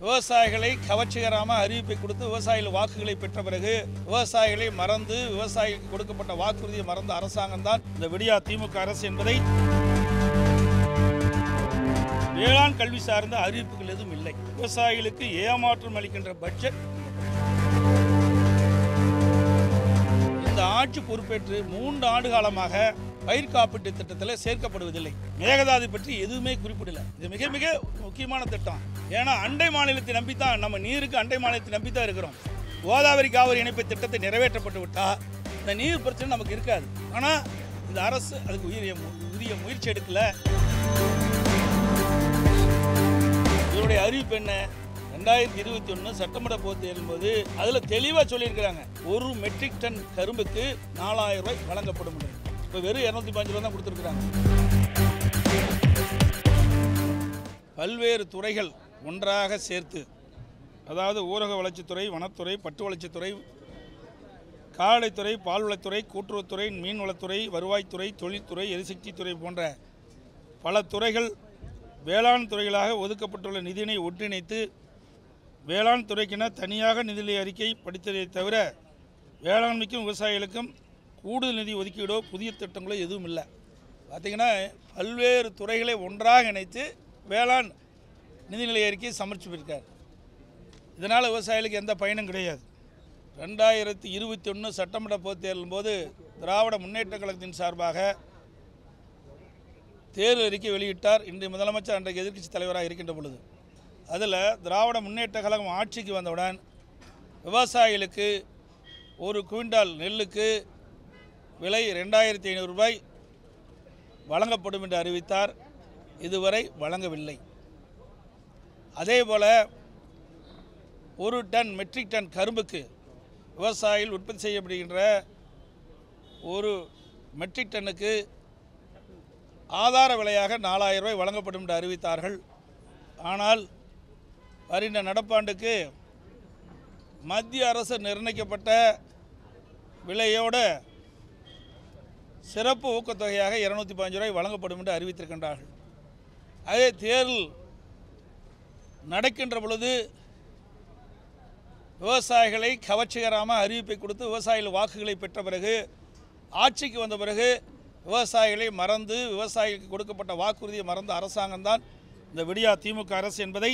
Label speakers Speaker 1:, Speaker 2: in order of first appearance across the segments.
Speaker 1: விவசாயிகளை கவர்ச்சிகரமாக அறிவிப்பை கொடுத்து விவசாயிகள் வாக்குகளை பெற்ற பிறகு விவசாயிகளை மறந்து விவசாயிகளுக்கு கொடுக்கப்பட்ட வாக்குறுதியை மறந்த அரசாங்கம் தான் இந்த விடியா திமுக அரசு என்பதை வேளாண் கல்வி சார்ந்த அறிவிப்புகள் எதுவும் இல்லை. விவசாயிகளுக்கு ஏமாற்றம் அளிக்கின்ற பட்ஜெட். இந்த ஆட்சி பொறுப்பேற்று 3 ஆண்டு காலமாக பயிர் காப்பீட்டு திட்டத்தில் சேர்க்கப்படுவதில்லை. மேகதாது பற்றி எதுவுமே குறிப்பிடல. இது மிக மிக முக்கியமான திட்டம். ஏன்னா அண்டை மாநிலத்தை நம்பித்தான், நம்ம நீருக்கு அண்டை மாநிலத்தை நம்பித்தான் இருக்கிறோம். கோதாவரி காவிரி இணைப்பு திட்டத்தை நிறைவேற்றப்பட்டு விட்டால் இந்த நீர் பிரச்சனை நமக்கு இருக்காது. ஆனால் இந்த அரசு அதுக்கு உரிய முயற்சி எடுக்கல. இதனுடைய அறிவிப்பு என்ன? 2021 சட்டமன்ற பொதுத் தேர்தலின் போது அதில் தெளிவாக சொல்லியிருக்கிறாங்க, 1 மெட்ரிக் டன் கரும்புக்கு 4000 ரூபாய் வழங்கப்படும். இப்போ வெறும் 215 ரூபா தான் கொடுத்துருக்குறாங்க. பல்வேறு துறைகள் ஒன்றாக சேர்த்து, அதாவது ஊரக வளர்ச்சித்துறை, வனத்துறை, பட்டு வளர்ச்சித்துறை, கால்நடைத்துறை, பால்வளத்துறை, கூட்டுறவுத்துறை, மீன்வளத்துறை, வருவாய்த்துறை, தொழில்துறை, எரிசக்தித்துறை போன்ற பல துறைகள் வேளாண் துறைகளாக ஒதுக்கப்பட்டுள்ள நிதியினை ஒன்றிணைத்து வேளாண் துறைக்கென தனியாக நிதிநிலை அறிக்கை படித்ததை தவிர வேளாண்மைக்கும் விவசாயிகளுக்கும் கூடுதல் நிதி ஒதுக்கீடோ புதிய திட்டங்களோ எதுவும் இல்லை. பார்த்திங்கன்னா பல்வேறு துறைகளை ஒன்றாக இணைத்து வேளாண் நிதிநிலை அறிக்கையை சமர்ப்பிச்சிருக்கார். இதனால் விவசாயிகளுக்கு எந்த பயனும் கிடையாது. 2021 சட்டமன்ற பொதுத் தேர்தலின் போது திராவிட முன்னேற்ற கழகத்தின் சார்பாக தேர்தல் அறிக்கை வெளியிட்டார் இன்றைய முதலமைச்சர், அன்றைக்கு எதிர்க்கட்சி தலைவராக இருக்கின்ற பொழுது. அதில் திராவிட முன்னேற்ற கழகம் ஆட்சிக்கு வந்தவுடன் விவசாயிகளுக்கு 1 குவிண்டால் நெல்லுக்கு விலை 2500 ரூபாய் வழங்கப்படும் என்று அறிவித்தார். இதுவரை வழங்கவில்லை. அதேபோல் 1 டன் மெட்ரிக் டன் கரும்புக்கு விவசாயிகள் உற்பத்தி செய்யப்படுகின்ற 1 மெட்ரிக் டன்னுக்கு ஆதார விலையாக 4000 ரூபாய் வழங்கப்படும் என்று அறிவித்தார்கள். ஆனால் வருகின்ற நடப்பாண்டுக்கு மத்திய அரசு நிர்ணயிக்கப்பட்ட விலையோடு சிறப்பு ஊக்கத்தொகையாக 215 ரூபாய் வழங்கப்படும் என்று அறிவித்திருக்கின்றார்கள். அதே தேர்தல் நடக்கின்ற பொழுது விவசாயிகளை கவர்ச்சிகரமாக அறிவிப்பை கொடுத்து விவசாயிகள் வாக்குகளை பெற்ற பிறகு ஆட்சிக்கு வந்த பிறகு விவசாயிகளை மறந்து விவசாயிகளுக்கு கொடுக்கப்பட்ட வாக்குறுதியை மறந்த அரசாங்கம் தான் இந்த விடியா திமுக அரசு என்பதை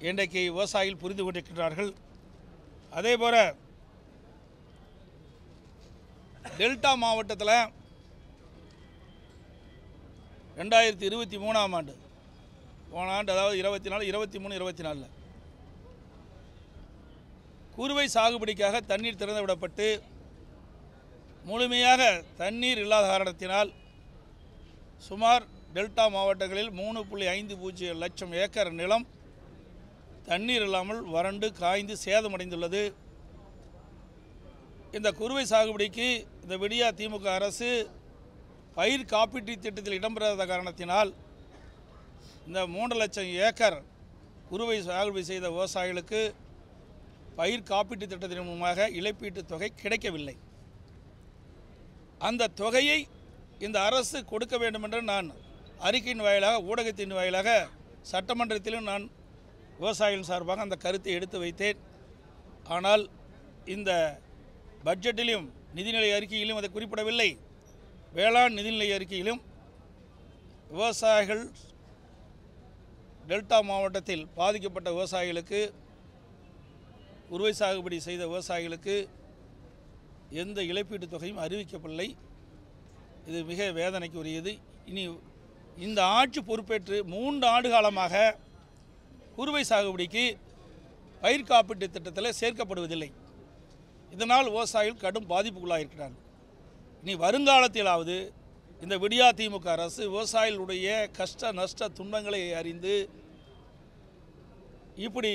Speaker 1: இன்றைக்கு விவசாயிகள் புரிந்து கொண்டிருக்கிறார்கள். அதேபோல் டெல்டா மாவட்டத்தில் 2023ஆம் ஆண்டு, போன ஆண்டு, அதாவது 24, 23, 24 குறுவை சாகுபடிக்காக தண்ணீர் திறந்து விடப்பட்டு முழுமையாக தண்ணீர் இல்லாத காரணத்தினால் சுமார் டெல்டா மாவட்டங்களில் 3.50 லட்சம் ஏக்கர் நிலம் தண்ணீர் இல்லாமல் வறண்டு காய்ந்து சேதமடைந்துள்ளது. இந்த குறுவை சாகுபடிக்கு இந்த விடியா திமுக அரசு பயிர் காப்பீட்டு திட்டத்தில் இடம்பெறாத காரணத்தினால் இந்த 3 லட்சம் ஏக்கர் குறுவை சாகுபடி செய்த விவசாயிகளுக்கு பயிர் காப்பீட்டு திட்டத்தின் மூலமாக இழப்பீட்டுத் தொகை கிடைக்கவில்லை. அந்த தொகையை இந்த அரசு கொடுக்க வேண்டும் என்று நான் அறிக்கையின் வாயிலாக, ஊடகத்தின் வாயிலாக, சட்டமன்றத்திலும் நான் விவசாயிகள் சார்பாக அந்த கருத்தை எடுத்து வைத்தேன். ஆனால் இந்த பட்ஜெட்டிலும் நிதிநிலை அறிக்கையிலும் அதை குறிப்பிடவில்லை. வேளாண் நிதிநிலை அறிக்கையிலும் விவசாயிகள், டெல்டா மாவட்டத்தில் பாதிக்கப்பட்ட விவசாயிகளுக்கு, குறுவை சாகுபடி செய்த விவசாயிகளுக்கு எந்த இழப்பீட்டுத் தொகையும் அறிவிக்கப்படவில்லை. இது மிக வேதனைக்கு உரியது. இனி இந்த ஆட்சி பொறுப்பேற்று 3 ஆண்டு காலமாக குறுவை சாகுபடிக்கு பயிர் காப்பீட்டு திட்டத்தில் சேர்க்கப்படுவதில்லை. இதனால் விவசாயிகள் கடும் பாதிப்புக்குள்ளாயிருக்கிறார்கள். இனி வருங்காலத்திலாவது இந்த விடியா திமுக அரசு விவசாயிகளுடைய கஷ்ட நஷ்ட துன்பங்களை அறிந்து, இப்படி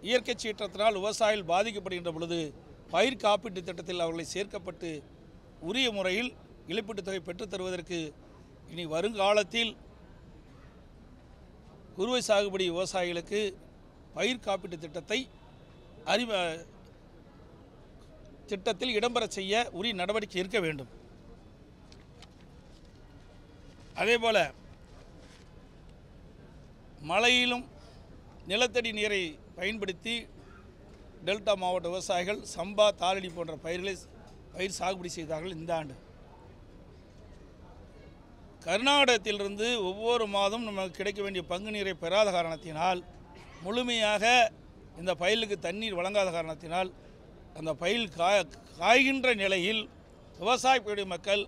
Speaker 1: இயற்கை சீற்றத்தினால் விவசாயிகள் பாதிக்கப்படுகின்ற பொழுது பயிர் காப்பீட்டு திட்டத்தில் அவர்களை சேர்க்கப்பட்டு உரிய முறையில் இழப்பீட்டுத் தொகை பெற்றுத் தருவதற்கு இனி வருங்காலத்தில் குறுவை சாகுபடி விவசாயிகளுக்கு பயிர் காப்பீட்டு திட்டத்தை திட்டத்தில் இடம்பெற செய்ய உரிய நடவடிக்கை இருக்க வேண்டும். அதேபோல் மழையிலும் நிலத்தடி நீரை பயன்படுத்தி டெல்டா மாவட்ட விவசாயிகள் சம்பா, தாளடி போன்ற பயிர் சாகுபடி செய்தார்கள். இந்த ஆண்டு கர்நாடகத்திலிருந்து ஒவ்வொரு மாதம் நமக்கு கிடைக்க வேண்டிய பங்கு நீரை பெறாத காரணத்தினால், முழுமையாக இந்த பயிலுக்கு தண்ணீர் வழங்காத காரணத்தினால், அந்த பயில் காய்கின்ற நிலையில் விவசாய மக்கள்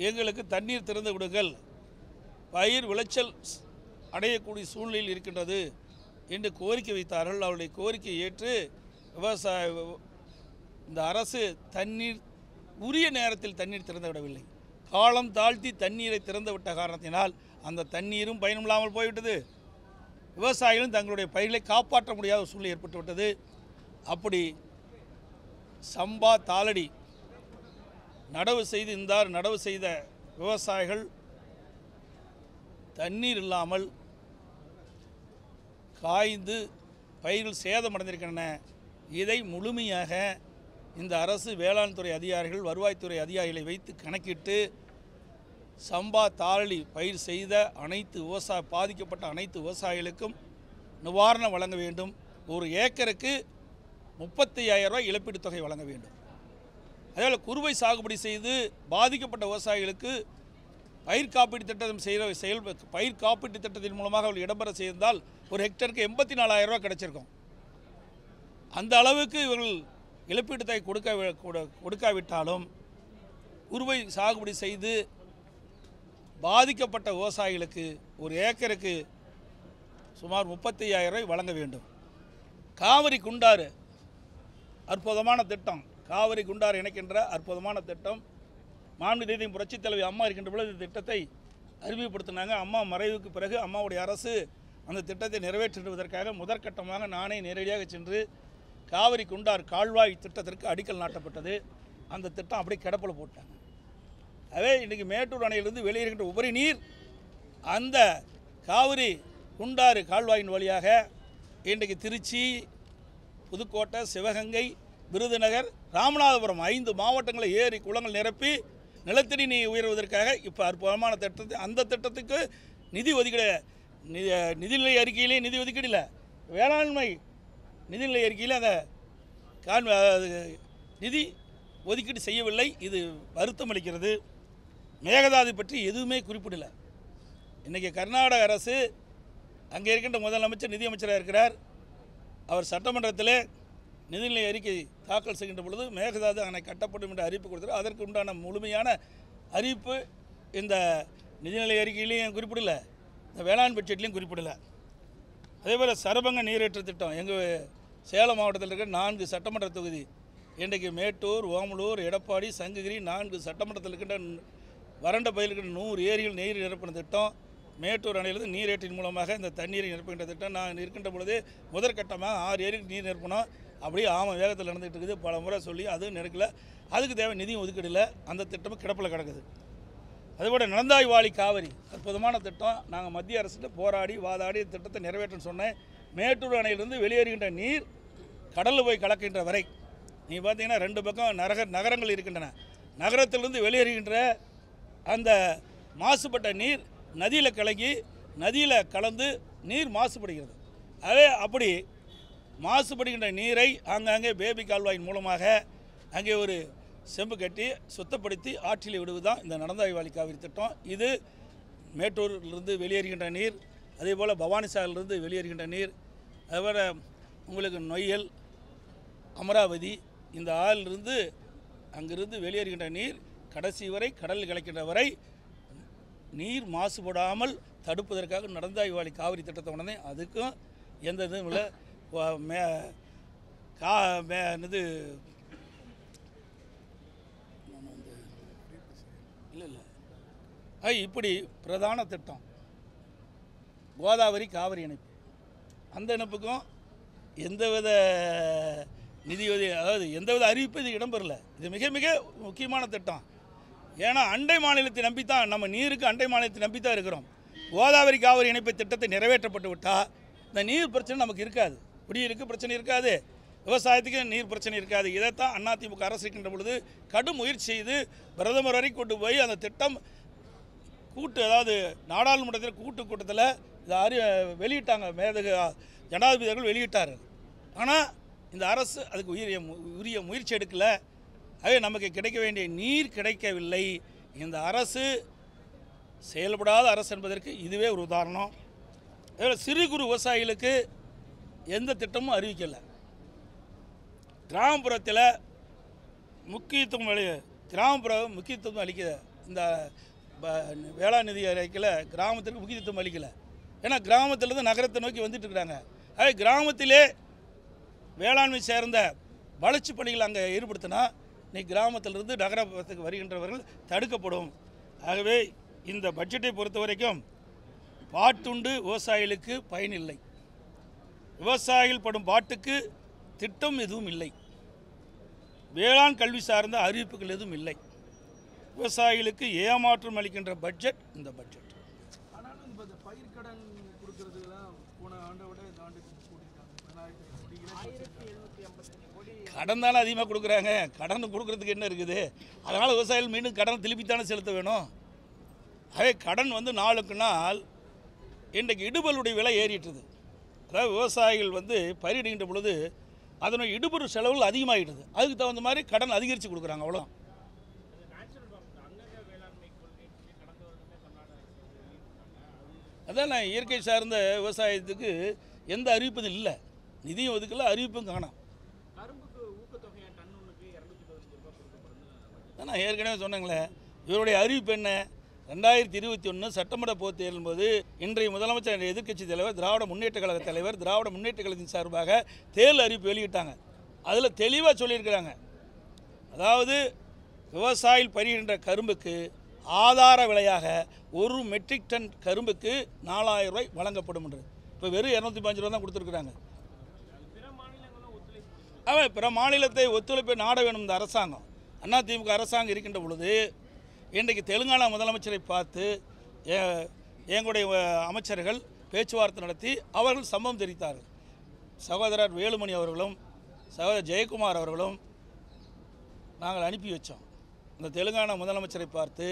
Speaker 1: எங்களுக்கு தண்ணீர் திறந்து விடுங்கள், பயிர் விளைச்சல் அடையக்கூடிய சூழ்நிலையில் இருக்கின்றது என்று கோரிக்கை வைத்தார்கள். அவருடைய கோரிக்கையை ஏற்று இந்த அரசு தண்ணீர் உரிய நேரத்தில் தண்ணீர் திறந்து விடவில்லை. காலம் தாழ்த்தி தண்ணீரை திறந்து விட்ட காரணத்தினால் அந்த தண்ணீரும் பயனில்லாமல் போய்விட்டது. விவசாயிகளும் தங்களுடைய பயிர்களை காப்பாற்ற முடியாத சூழ்நிலை ஏற்பட்டுவிட்டது. அப்படி சம்பா, தாளடி நடவு செய்த விவசாயிகள் தண்ணீர் இல்லாமல் காய்ந்து பயிர்கள் சேதமடைந்திருக்கின்றன. இதை முழுமையாக இந்த அரசு வேளாண் துறை அதிகாரிகள், வருவாய்த்துறை அதிகாரிகளை வைத்து கணக்கிட்டு சம்பா, தாளடி பயிர் செய்த பாதிக்கப்பட்ட அனைத்து விவசாயிகளுக்கும் நிவாரணம் வழங்க வேண்டும். ஒரு ஏக்கருக்கு 35,000 ரூபாய் இழப்பீட்டுத் தொகை வழங்க வேண்டும். அதேபோல் குறுவை சாகுபடி செய்து பாதிக்கப்பட்ட விவசாயிகளுக்கு பயிர் காப்பீட்டு திட்டம் பயிர் காப்பீட்டு திட்டத்தின் மூலமாக அவர்கள் இடம்பெற செய்தால் ஒரு ஹெக்டருக்கு 84,000 ரூபாய் கிடைச்சிருக்கும். அந்த அளவுக்கு இவர்கள் இழப்பீட்டு தொகை கொடுக்காவிட்டாலும் குறுவை சாகுபடி செய்து பாதிக்கப்பட்ட விவசாயிகளுக்கு ஒரு ஏக்கருக்கு சுமார் 35,000 ரூபாய் வழங்க வேண்டும். காவிரி குண்டாறு அற்புதமான திட்டம். காவிரி குண்டாறு இணைக்கின்ற அற்புதமான திட்டம். மாண்புமிகு புரட்சித் தலைவி அம்மா இருக்கின்ற பொழுது இந்த திட்டத்தை அறிமுகப்படுத்தினாங்க. அம்மா மறைவுக்கு பிறகு அம்மாவுடைய அரசு அந்த திட்டத்தை நிறைவேற்றுவதற்காக முதற்கட்டமாக நானே நேரடியாக சென்று காவிரி குண்டார் கால்வாய் திட்டத்திற்கு அடிக்கல் நாட்டப்பட்டது. அந்த திட்டம் அப்படியே கிடப்பில் போட்டாங்க. அதே இன்றைக்கி மேட்டூர் அணையிலிருந்து வெளியேறுகின்ற உபரி நீர் அந்த காவிரி குண்டாறு கால்வாயின் வழியாக இன்றைக்கு திருச்சி, புதுக்கோட்டை, சிவகங்கை, விருதுநகர், ராமநாதபுரம் 5 மாவட்டங்களை ஏரி குளங்கள் நிரப்பி நிலத்தடி நீர் உயர்வதற்காக இப்போ அற்புதமான திட்டத்தை, அந்த திட்டத்துக்கு நிதி ஒதுக்கீடு நிதிநிலை அறிக்கையிலே நிதி ஒதுக்கீடு இல்லை, வேளாண்மை நிதிநிலை அறிக்கையில் அந்த நிதி ஒதுக்கீடு செய்யவில்லை. இது வருத்தம் அளிக்கிறது. மேகதாது பற்றி எதுவுமே குறிப்பிடலை. இன்றைக்கி கர்நாடக அரசு அங்கே இருக்கின்ற முதலமைச்சர் நிதியமைச்சராக இருக்கிறார். அவர் சட்டமன்றத்தில் நிதிநிலை அறிக்கை தாக்கல் செய்கின்ற பொழுது மேகதாது அணை கட்டப்படும் என்று அறிவிப்பு கொடுத்தார். அதற்கு உண்டான முழுமையான அறிவிப்பு இந்த நிதிநிலை அறிக்கையிலையும் குறிப்பிடலை, இந்த வேளாண் பட்ஜெட்லையும் குறிப்பிடலை. அதேபோல் சரபங்க நீரேற்று திட்டம் எங்கள் சேலம் மாவட்டத்தில் இருக்கிற 4 சட்டமன்ற தொகுதி, இன்றைக்கு மேட்டூர், ஓமலூர், எடப்பாடி, சங்ககிரி 4 சட்டமன்றத்தில் இருக்கின்ற வறண்ட பயிர் இருக்கின்ற 100 ஏரிகள் நீர் நிரப்பின திட்டம். மேட்டூர் அணையிலிருந்து நீரேற்றின் மூலமாக இந்த தண்ணீரை நிரப்புகின்ற திட்டம் நான் இருக்கின்ற பொழுது முதற்கட்டமாக 6 ஏரிக்கு நீர் நிரப்பணும். அப்படியே வேகத்தில் நடந்துகிட்டு இருக்குது. பல முறை சொல்லி அதுவும் நிற்கல. அதுக்கு தேவை நிதியும் ஒதுக்கீடில்லை. அந்த திட்டமும் கிடப்பில் கிடக்குது. அதுபோல் நடந்தாய் வாழி காவிரி அற்புதமான திட்டம். நாங்கள் மத்திய அரசுகிட்ட போராடி வாதாடி திட்டத்தை நிறைவேற்றன்னு சொன்னேன். மேட்டூர் அணையிலிருந்து வெளியேறுகின்ற நீர் கடலில் போய் கலக்கின்ற வரை நீ பார்த்தீங்கன்னா 2 பக்கம் நகரங்கள் இருக்கின்றன. நகரத்திலிருந்து வெளியேறுகின்ற அந்த மாசுபட்ட நீர் நதியில் கலந்து நீர் மாசுபடுகிறது. அப்படி மாசுபடுகின்ற நீரை ஆங்காங்கே பேபி கால்வாயின் மூலமாக அங்கே ஒரு செம்பு கட்டி சுத்தப்படுத்தி ஆற்றில் விடுவதுதான் இந்த நடந்தாய் வாழி காவிரி திட்டம். இது மேட்டூரிலிருந்து வெளியேறுகின்ற நீர், அதே போல் பவானிசாகரிலிருந்து வெளியேறுகின்ற நீர், அதுபோல் உங்களுக்கு நொய்யல், அமராவதி இந்த ஆறிலிருந்து அங்கிருந்து வெளியேறுகின்ற நீர் கடைசி வரை கடலில் கலக்கின்ற வரை நீர் மாசுபடாமல் தடுப்பதற்காக நடந்தாய் வாழி காவிரி திட்டத்தை உடனே அதுக்கும் எந்த இதுவும் இல்லை. இப்படி பிரதான திட்டம் கோதாவரி காவிரி இணைப்பு. அந்த இணைப்புக்கும் எந்தவித நிதி அதாவது எந்தவித அறிவிப்பு இது இடம்பெறல. இது மிக மிக முக்கியமான திட்டம். ஏன்னா அண்டை மாநிலத்தை நம்பித்தான், நம்ம நீருக்கு அண்டை மாநிலத்தை நம்பித்தான் இருக்கிறோம். கோதாவரி காவிரி இணைப்பு திட்டத்தை நிறைவேற்றப்பட்டு விட்டால் இந்த நீர் பிரச்சனை நமக்கு இருக்காது. குடியிருக்கு பிரச்சனை இருக்காது, விவசாயத்துக்கு நீர் பிரச்சனை இருக்காது. இதைத்தான் அதிமுக அரசு இருக்கின்ற பொழுது கடும் முயற்சி செய்து பிரதமர் வரை கொண்டு போய் அந்த திட்டம் அதாவது நாடாளுமன்றத்தில் கூட்டத்தில் இதை வெளியிட்டாங்க. மேதகு ஜனாதிபதி அவர்கள் வெளியிட்டார்கள். ஆனால் இந்த அரசு அதுக்கு உரிய முயற்சி எடுக்கலை. அதே நமக்கு கிடைக்க வேண்டிய நீர் கிடைக்கவில்லை. இந்த அரசு செயல்படாத அரசு என்பதற்கு இதுவே ஒரு உதாரணம். அதே சிறு குறு விவசாயிகளுக்கு எந்த திட்டமும் அறிவிக்கலை. கிராமப்புறத்தில் முக்கியத்துவம் அளிக்க இந்த வேளாண் நிதி அறிக்கையில் கிராமத்திற்கு முக்கியத்துவம் அளிக்கலை. ஏன்னா கிராமத்திலேருந்து நகரத்தை நோக்கி வந்துட்டு இருக்கிறாங்க. அதே கிராமத்திலே வேளாண்மை சேர்ந்த வளர்ச்சி பணிகள் அங்கே ஈடுபடுத்தினா இன்னைக்கு கிராமத்திலிருந்து நகரத்துக்கு வருகின்றவர்கள் தடுக்கப்படும். ஆகவே இந்த பட்ஜெட்டை பொறுத்த வரைக்கும் பாட்டுண்டு விவசாயிகளுக்கு பயனில்லை. விவசாயிகள் படும் பாட்டுக்கு திட்டம் எதுவும் இல்லை. வேளாண் கல்வி சார்ந்த அறிவிப்புகள் எதுவும் இல்லை. விவசாயிகளுக்கு ஏமாற்றம் அளிக்கின்ற பட்ஜெட் இந்த பட்ஜெட்.
Speaker 2: ஆனாலும் இந்த பயிர்க்கடன் கொடுக்கறதுலாம் போன ஆண்டை விட இந்த ஆண்டுக்கு
Speaker 1: கடன் தானே அதிகமாக கொடுக்குறாங்க. கடன் கொடுக்கறதுக்கு என்ன இருக்குது? அதனால் விவசாயிகள் மீண்டும் கடன் திருப்பித்தானே செலுத்த வேணும். அதே கடன் நாளுக்கு நாள் இன்றைக்கு இடுபொருளுடைய விலை ஏறிட்டுது. அதாவது விவசாயிகள் பயிரிடுகின்ற பொழுது அதனுடைய இடுபொருள் செலவுகள் அதிகமாகிடுது. அதுக்கு தகுந்த மாதிரி கடன் அதிகரித்து கொடுக்குறாங்க. அவ்வளோ அதான் இயற்கை சார்ந்த விவசாயத்துக்கு எந்த அறிவிப்பும் இல்லை. நிதியும் ஒதுக்கல, அறிவிப்பும் காணாம். நான் ஏற்கனவே சொன்னேங்களே, இவருடைய அறிவிப்பு என்ன? 2021 சட்டமன்ற பொதுத் தேர்தலின் போது இன்றைய முதலமைச்சர் எதிர்க்கட்சி தலைவர் திராவிட முன்னேற்ற கழக தலைவர் திராவிட முன்னேற்ற கழகத்தின் சார்பாக தேர்தல் அறிவிப்பு வெளியிட்டாங்க. அதில் தெளிவாக சொல்லியிருக்கிறாங்க. அதாவது விவசாயிகள் பயிரிடுகின்ற கரும்புக்கு ஆதார விலையாக 1 மெட்ரிக் டன் கரும்புக்கு 4000 ரூபாய் வழங்கப்படும் என்று. இப்போ வெறும் 215 ரூபா தான் கொடுத்துருக்குறாங்க. பிற மாநிலத்தை ஒத்துழைப்பை நாட வேணும் இந்த அரசாங்கம். அதிமுக அரசாங்கம் இருக்கின்ற பொழுது இன்றைக்கு தெலுங்கானா முதலமைச்சரை பார்த்து எங்களுடைய அமைச்சர்கள் பேச்சுவார்த்தை நடத்தி அவர்கள் சம்மதம் தெரிவித்தார்கள். சகோதரர் வேலுமணி அவர்களும் சகோதரர் ஜெயக்குமார் அவர்களும் நாங்கள் அனுப்பி வச்சோம். இந்த தெலுங்கானா முதலமைச்சரை பார்த்து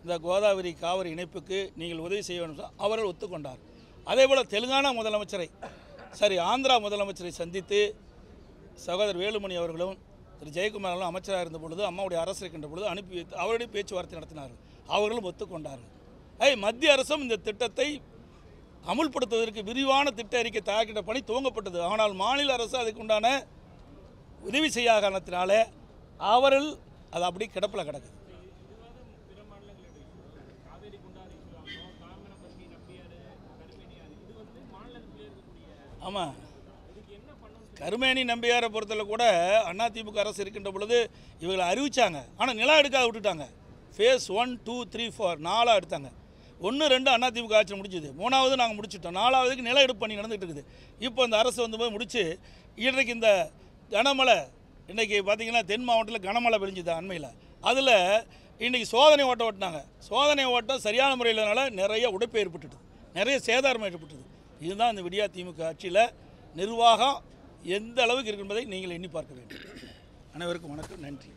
Speaker 1: இந்த கோதாவரி காவிரி இணைப்புக்கு நீங்கள் உதவி செய்ய வேண்டும் அவர்கள் ஒத்துக்கொண்டார். அதேபோல் தெலுங்கானா முதலமைச்சரை ஆந்திரா முதலமைச்சரை சந்தித்து சகோதரர் வேலுமணி அவர்களும் திரு ஜெயக்குமார் அவர்களும் அமைச்சராக இருந்த பொழுது அம்மாவுடைய அரசு இருக்கின்ற பொழுது அனுப்பி வைத்து அவருடைய பேச்சுவார்த்தை நடத்தினார்கள். அவர்களும் ஒத்துக்கொண்டார்கள். மத்திய அரசும் இந்த திட்டத்தை அமுல்படுத்துவதற்கு விரிவான திட்ட அறிக்கை தயாரிக்கின்ற பணி துவங்கப்பட்டது. ஆனால் மாநில அரசு அதுக்கு உண்டான உதவி செய்யாத காரணத்தினாலே அவர்கள் அது அப்படி கிடப்பில் கிடக்குது. ஆமாம், கருமேனி நம்பியாரை பொறுத்தல கூட அதிமுக அரசு இருக்கின்ற பொழுது இவங்களை அறிவித்தாங்க. ஆனால் நிலம் எடுக்காத விட்டுட்டாங்க. ஃபேஸ் 1, 2, 3, 4 4 எடுத்தாங்க. 1, 2 அதிமுக ஆட்சி முடிச்சுது. 3வது நாங்கள் முடிச்சிட்டோம். 4வதுக்கு நில எடுப்பு பணி நடந்துகிட்டு இருக்குது. இப்போ இந்த அரசு போய் முடித்து இன்றைக்கு இந்த கனமழை இன்றைக்கி பார்த்திங்கன்னா தென் மாவட்டத்தில் கனமழை பெஞ்சுது அண்மையில். அதில் இன்றைக்கி சோதனை ஓட்டம் ஓட்டினாங்க. சோதனை ஓட்டம் சரியான முறையில்னால நிறைய உடைப்பு ஏற்பட்டுது, நிறைய சேதாரம் ஏற்பட்டுது. இதுதான் இந்த விடியா திமுக ஆட்சியில் நிர்வாகம் எந்த அளவுக்கு இருக்கு என்பதை நீங்கள் எண்ணி பார்க்க வேண்டும். அனைவருக்கும் வணக்கம், நன்றி.